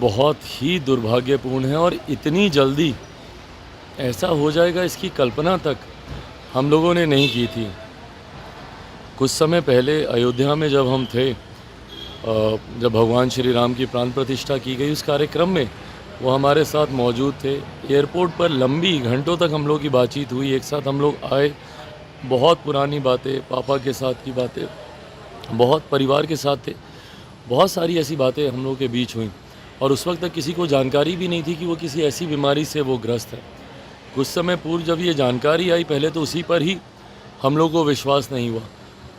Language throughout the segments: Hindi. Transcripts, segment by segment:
बहुत ही दुर्भाग्यपूर्ण है और इतनी जल्दी ऐसा हो जाएगा इसकी कल्पना तक हम लोगों ने नहीं की थी। कुछ समय पहले अयोध्या में जब हम थे, जब भगवान श्री राम की प्राण प्रतिष्ठा की गई, उस कार्यक्रम में वो हमारे साथ मौजूद थे। एयरपोर्ट पर लंबी घंटों तक हम लोग की बातचीत हुई, एक साथ हम लोग आए, बहुत पुरानी बातें, पापा के साथ की बातें, बहुत परिवार के साथ थे, बहुत सारी ऐसी बातें हम लोग के बीच हुई। और उस वक्त तक किसी को जानकारी भी नहीं थी कि वो किसी ऐसी बीमारी से वो ग्रस्त है। कुछ समय पूर्व जब ये जानकारी आई, पहले तो उसी पर ही हम लोग को विश्वास नहीं हुआ,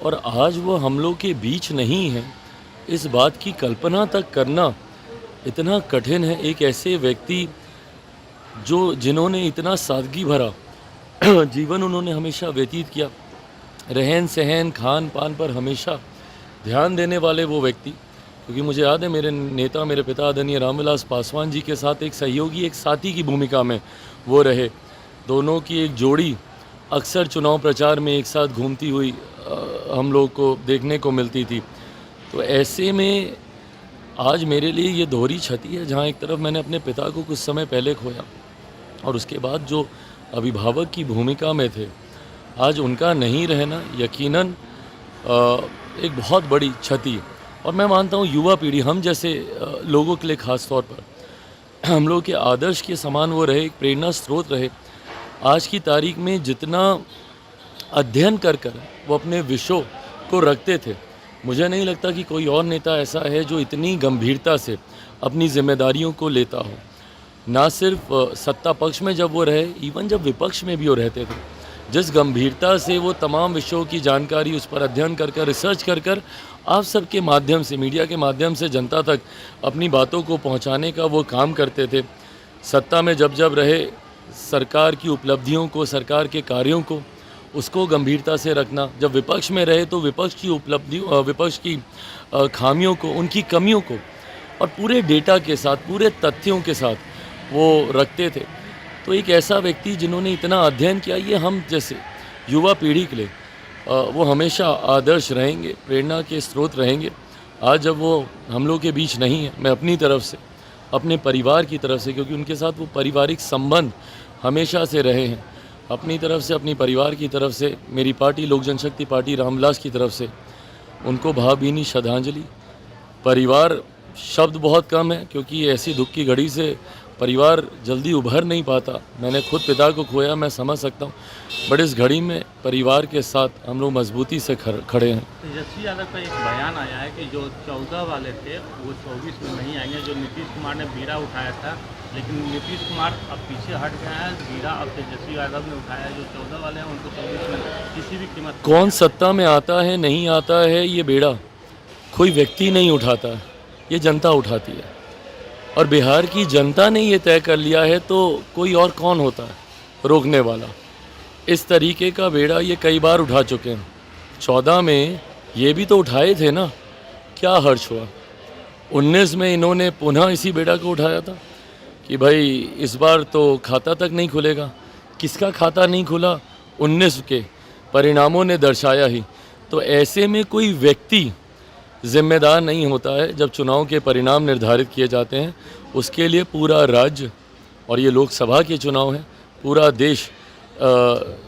और आज वो हम लोग के बीच नहीं है, इस बात की कल्पना तक करना इतना कठिन है। एक ऐसे व्यक्ति जिन्होंने इतना सादगी भरा जीवन उन्होंने हमेशा व्यतीत किया, रहन सहन खान पान पर हमेशा ध्यान देने वाले वो व्यक्ति, क्योंकि मुझे याद है मेरे नेता, मेरे पिता आदरणीय रामविलास पासवान जी के साथ एक सहयोगी, एक साथी की भूमिका में वो रहे। दोनों की एक जोड़ी अक्सर चुनाव प्रचार में एक साथ घूमती हुई हम लोग को देखने को मिलती थी। तो ऐसे में आज मेरे लिए ये दोहरी क्षति है, जहाँ एक तरफ मैंने अपने पिता को कुछ समय पहले खोया और उसके बाद जो अभिभावक की भूमिका में थे, आज उनका नहीं रहना यकीनन एक बहुत बड़ी क्षति। और मैं मानता हूँ युवा पीढ़ी, हम जैसे लोगों के लिए ख़ास तौर पर हम लोग के आदर्श के समान वो रहे, एक प्रेरणा स्रोत रहे। आज की तारीख में जितना अध्ययन कर वो अपने विषयों को रखते थे, मुझे नहीं लगता कि कोई और नेता ऐसा है जो इतनी गंभीरता से अपनी जिम्मेदारियों को लेता हो। ना सिर्फ सत्ता पक्ष में जब वो रहे, इवन जब विपक्ष में भी वो रहते थे, जिस गंभीरता से वो तमाम विषयों की जानकारी उस पर अध्ययन कर रिसर्च कर आप सबके माध्यम से, मीडिया के माध्यम से जनता तक अपनी बातों को पहुंचाने का वो काम करते थे। सत्ता में जब रहे, सरकार की उपलब्धियों को, सरकार के कार्यों को, उसको गंभीरता से रखना। जब विपक्ष में रहे तो विपक्ष की उपलब्धियों, विपक्ष की खामियों को, उनकी कमियों को और पूरे डेटा के साथ, पूरे तथ्यों के साथ वो रखते थे। तो एक ऐसा व्यक्ति जिन्होंने इतना अध्ययन किया, ये हम जैसे युवा पीढ़ी के लिए वो हमेशा आदर्श रहेंगे, प्रेरणा के स्रोत रहेंगे। आज जब वो हम लोग के बीच नहीं है, मैं अपनी तरफ से, अपने परिवार की तरफ से, क्योंकि उनके साथ वो पारिवारिक संबंध हमेशा से रहे हैं, अपनी तरफ से, अपनी परिवार की तरफ से, मेरी पार्टी लोक जनशक्ति पार्टी रामविलास की तरफ से उनको भावभीनी श्रद्धांजलि। परिवार शब्द बहुत कम है, क्योंकि ऐसी दुख की घड़ी से परिवार जल्दी उभर नहीं पाता। मैंने खुद पिता को खोया, मैं समझ सकता हूँ, बट इस घड़ी में परिवार के साथ हम लोग मजबूती से खड़े हैं। तेजस्वी यादव का एक बयान आया है कि जो 14 वाले थे वो 24 में नहीं आएंगे। जो नीतीश कुमार ने बीड़ा उठाया था, लेकिन नीतीश कुमार अब पीछे हट गए हैं, बीड़ा अब तेजस्वी यादव ने उठाया है। जो 14 वाले हैं उनको 24 में किसी भी कीमत। कौन सत्ता में आता है, नहीं आता है, ये बेड़ा कोई व्यक्ति नहीं उठाता है, ये जनता उठाती है। और बिहार की जनता ने ये तय कर लिया है, तो कोई और कौन होता है रोकने वाला। इस तरीके का बेड़ा ये कई बार उठा चुके हैं। 14 में ये भी तो उठाए थे ना, क्या हर्ष हुआ। 19 में इन्होंने पुनः इसी बेड़ा को उठाया था कि भाई इस बार तो खाता तक नहीं खुलेगा। किसका खाता नहीं खुला? 19 के परिणामों ने दर्शाया ही। तो ऐसे में कोई व्यक्ति जिम्मेदार नहीं होता है। जब चुनाव के परिणाम निर्धारित किए जाते हैं, उसके लिए पूरा राज्य, और ये लोकसभा के चुनाव हैं, पूरा देश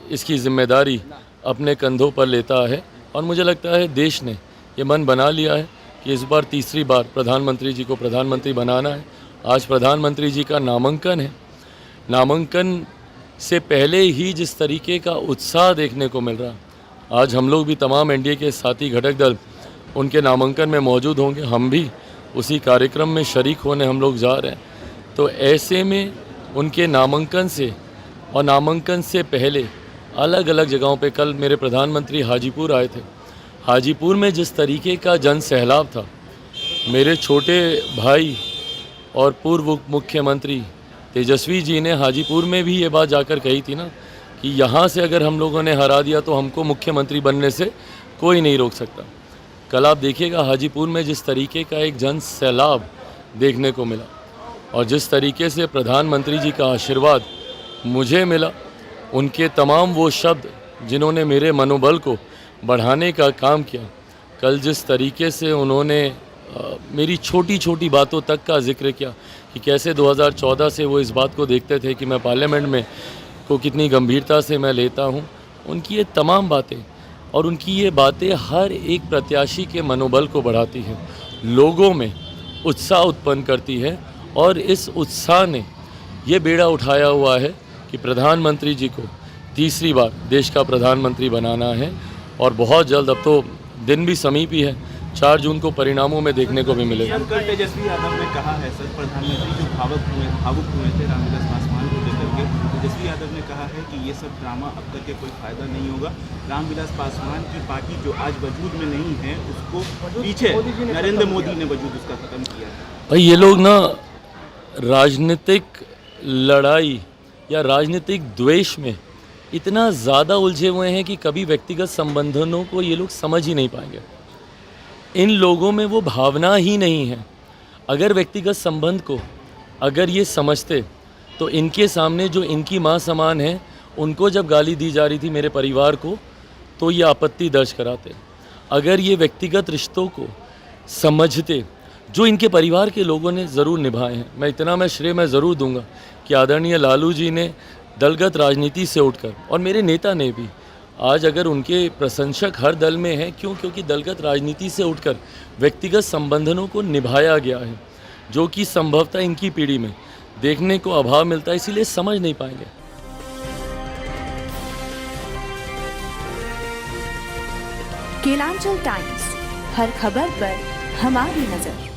इसकी जिम्मेदारी अपने कंधों पर लेता है। और मुझे लगता है देश ने ये मन बना लिया है कि इस बार तीसरी बार प्रधानमंत्री जी को प्रधानमंत्री बनाना है। आज प्रधानमंत्री जी का नामांकन है। नामांकन से पहले ही जिस तरीके का उत्साह देखने को मिल रहा, आज हम लोग भी, तमाम एनडीए के साथी घटक दल उनके नामांकन में मौजूद होंगे। हम भी उसी कार्यक्रम में शरीक होने हम लोग जा रहे हैं। तो ऐसे में उनके नामांकन से और नामांकन से पहले अलग अलग जगहों पे, कल मेरे प्रधानमंत्री हाजीपुर आए थे। हाजीपुर में जिस तरीके का जन सैलाब था, मेरे छोटे भाई और पूर्व मुख्यमंत्री तेजस्वी जी ने हाजीपुर में भी ये बात जाकर कही थी ना कि यहाँ से अगर हम लोगों ने हरा दिया तो हमको मुख्यमंत्री बनने से कोई नहीं रोक सकता। कल आप देखिएगा हाजीपुर में जिस तरीके का एक जन सैलाब देखने को मिला, और जिस तरीके से प्रधानमंत्री जी का आशीर्वाद मुझे मिला, उनके तमाम वो शब्द जिन्होंने मेरे मनोबल को बढ़ाने का काम किया, कल जिस तरीके से उन्होंने मेरी छोटी छोटी बातों तक का जिक्र किया कि कैसे 2014 से वो इस बात को देखते थे कि मैं पार्लियामेंट में को कितनी गंभीरता से मैं लेता हूँ। उनकी ये तमाम बातें और उनकी ये बातें हर एक प्रत्याशी के मनोबल को बढ़ाती है, लोगों में उत्साह उत्पन्न करती है और इस उत्साह ने ये बेड़ा उठाया हुआ है कि प्रधानमंत्री जी को तीसरी बार देश का प्रधानमंत्री बनाना है और बहुत जल्द, अब तो दिन भी समीप ही है, 4 जून को परिणामों में देखने को भी मिलेगा। कल तेजस्वी यादव ने कहा है सर, प्रधानमंत्री जो भावुक हुए थे रामविलास पासवान को लेकर के, तेजस्वी यादव ने कहा है कि ये सब ड्रामा अब करके कोई फायदा नहीं होगा। रामविलास पासवान की पार्टी जो आज वजूद में नहीं है उसको पीछे नरेंद्र मोदी ने वजूद उसका खत्म किया है। भाई ये लोग ना राजनीतिक लड़ाई या राजनीतिक द्वेष में इतना ज़्यादा उलझे हुए हैं कि कभी व्यक्तिगत संबंधों को ये लोग समझ ही नहीं पाएंगे। इन लोगों में वो भावना ही नहीं है। अगर व्यक्तिगत संबंध को अगर ये समझते तो इनके सामने जो इनकी माँ समान है उनको जब गाली दी जा रही थी मेरे परिवार को तो ये आपत्ति दर्ज कराते। अगर ये व्यक्तिगत रिश्तों को समझते जो इनके परिवार के लोगों ने ज़रूर निभाए हैं, मैं श्रेय ज़रूर दूंगा कि आदरणीय लालू जी ने दलगत राजनीति से उठकर और मेरे नेता ने भी, आज अगर उनके प्रशंसक हर दल में हैं, क्योंकि दलगत राजनीति से उठकर व्यक्तिगत संबंधों को निभाया गया है, जो कि संभवतः इनकी पीढ़ी में देखने को अभाव मिलता है, इसीलिए समझ नहीं पाएंगे। केलांचल टाइम्स, हर खबर पर हमारी नजर।